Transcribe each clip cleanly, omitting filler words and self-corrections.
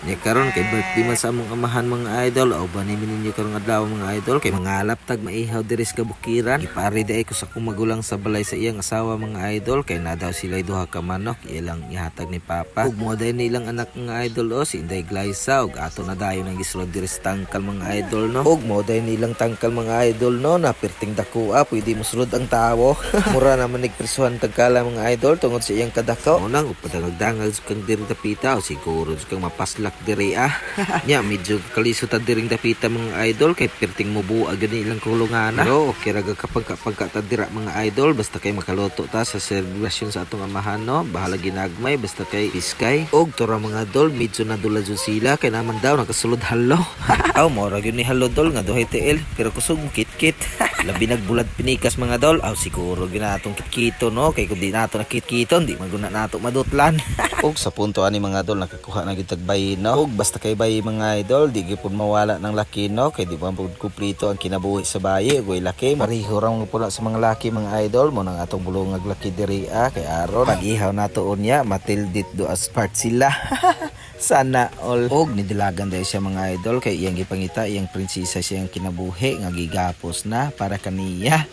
Nya karon kay birthday man sa among amahan mga idol, o ba nimin ninyo karong adlaw mga idol kay mga laptag maihaw diri sa kabukiran. Ipari day ko sa akong magulang sa balay sa iyang asawa mga idol kay na daw sila duha ka manok ilang ihatag ni papa. Ug mo day nilang anak mga idol o si Inday Glyza ug ato na dayon ang gisulod diri sa tangkal mga idol no. Ug mo day nilang tangkal mga idol no na perting dakua pwede mo sulod ang tawo. Mura naman nigpresuhan tagkala mga idol tungod sa iyang kadako. Unang upadangag-dangag kang diri tapita o siguro kang mapaslak diri nya medyo kalisod ta diring dapita mga idol kay perting mo buwa gani ilang kulungan pero okay ra kapag ta dira mga idol basta kay makaluto ta sa selebrasyon sa atong amahan no bahala ginagmay basta kay iskay og tora mga idol medyo nadula jud sila kay naman daw nakasulod halo aw mo ra gyud ni halo dol nga duhay TL pero kusog kit-kit labi nagbulad pinikas mga dol aw siguro ginatong kitkito no kay kun di nato nakitkito di maguna nato madutlan og sa punto ani mga dol nakakuha na gitag bayi no og basta kay bayi mga idol di gyud mawala ng laki no kay di man pud kumpleto ang kinabuhi sa bayi ug laki pareho ra mo pula sa mga laki mga idol mo nang atong bulungag laki diri kay aron pag ihaw nato unya matildit do as part sila sana all og nidilagan dahil siya mga idol kay iyang gipangita iyang prinsesa siyang kinabuhi nga gigapos na para kaniya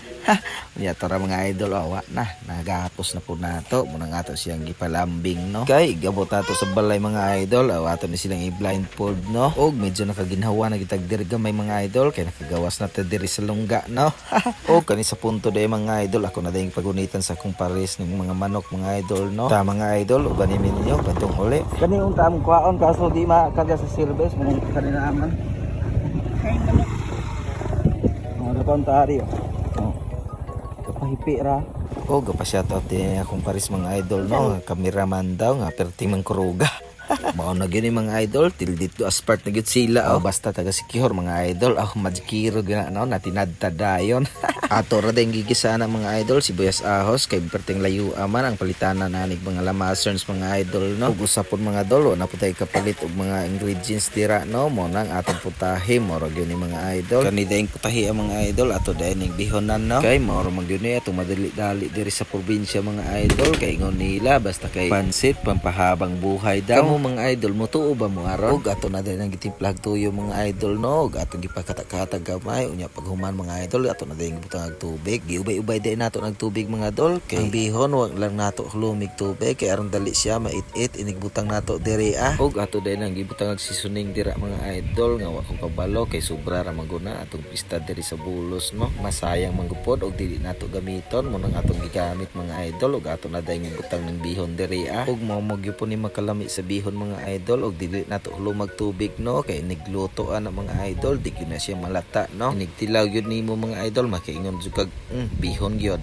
ya tara mga idol awa na nagapos na po nato muna nga ato siyang gipalambing no kay gabot nato sa balay mga idol aw ato ni silang i-blindfold no og medyo nakaginhawa na gitag diri gamay mga idol kay nakagawas na ta diri sa lungga no og kani sa punto day mga idol ako na dayong pagunitan sa akong pares ng mga manok mga idol no ta mga idol uban ni ninyo patong uli kani unta among kwaon kaso di makaga sa service mo kanina aman mga kontari pahipi ra o gapasyatot din akong paris mga idol no kameraman daw nga perting mangkuruga mao na gyud mga idol till dito as part na gyud sila basta taga Siquijor mga idol madikiro gyud no natinadta dayon ato ra ding gigisana mga idol sibuyas ahos kay perting layo man ang palitanan nanig mga lamaserns mga idol no ug usapon mga idol na putay kapalit og mga ingredients tira no mo nang atong putahe mo ra gyud ni mga idol kani daing putahe ang mga idol ato daing bihonan no kay mo ra man gyud ni atong madali-dali diri sa probinsya mga idol kay ingon nila basta kay pansit pampahabang buhay daw mga idol mo tuo ba mo araw og ato na din ang gitimplag tuyo mga idol no og atong gipakatakatag gamay unya paghuman mga idol ato na din gibutang og tubig giubay-ubay din nato ng tubig mga idol kay ang bihon wag lang nato lumig tubig kay aron dali siya mait-it inigbutang nato diri og ato din ang gibutang og seasoning dira mga idol nga wa ko kabalo kay sobra ra maguna atong pista diri sa bulos no masayang manggupod og dili nato gamiton mo nang atong gigamit mga idol og ato na din gibutang ng bihon diri og mao mo gyud ni makalami sa bihon mga idol og dili nato lumag tubig no kay niglutoan ang mga idol di gyud na siya malata no nigtilaw gyud nimo mga idol makaingon jud kag bihon gyud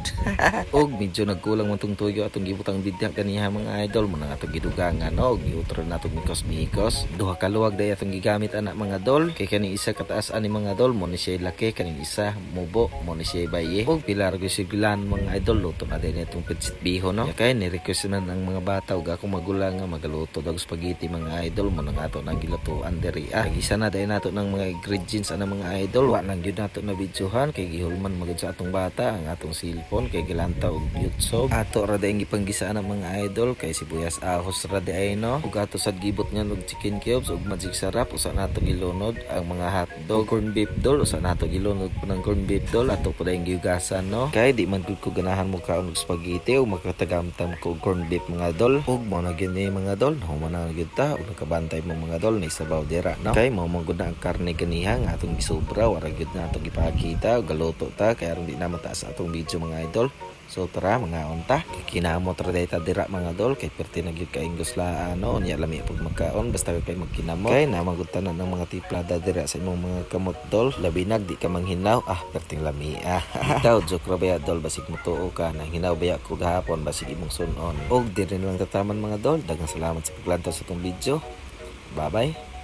og medyo nagkulang man tong tuyo atong gibutang bidya kaniya mga idol mo nang atong gidugangan no og giutro nato mikos duha ka luwag day atong gigamit ana mga dol kay kani isa kataas ani mga dol mo ni siya laki kani isa mubo mo ni siya baye og pilar gyud siglan mga idol luto na din itong pitsit bihon no kay ni request na ang mga bata ug ako magulang nga magaluto og spaghetti mga idol mo nang ato nang gilutuan diri isa na dai nato ng mga ingredients ana mga idol wa nang gyud nato na videohan kay gihulman magud sa atong bata ang atong cellphone kay gilanta og YouTube ato ra dai gipanggisa ang mga idol kay sibuyas ahos ra dai no ug ato sad gibot nga og chicken cubes ug magic sarap usa nato gilunod ang mga hotdog corn beef dol usa nato gilunod ng corn beef dol ato pa dai giugasan no kay di man gud ko ganahan mo kaon og spaghetti ug makatagamtam ko og corn beef mga dol ug mo na gyud ni mga dol human na gyud ta ug nakabantay mo mga dol ni sabaw dira no kay mao magud na ang karne ganiha nga atong gisobra wara gyud na atong gipakita ug galuto ta kay aron di na mataas atong video mga idol so tara mga unta kinamot ra dayta dira mga dol kay perti na gyud kaingos la ano nya lami pud magkaon basta kay magkinamot kay na magutan ng mga tiplada dira sa imong mga kamot dol labi nag di ka manghinaw perting lami itaw joke ra baya dol basig mo tuo ka nang hinaw baya ko gahapon basig imong sunon og diri lang tataman mga dol daghang salamat sa paglantaw sa tong video bye bye.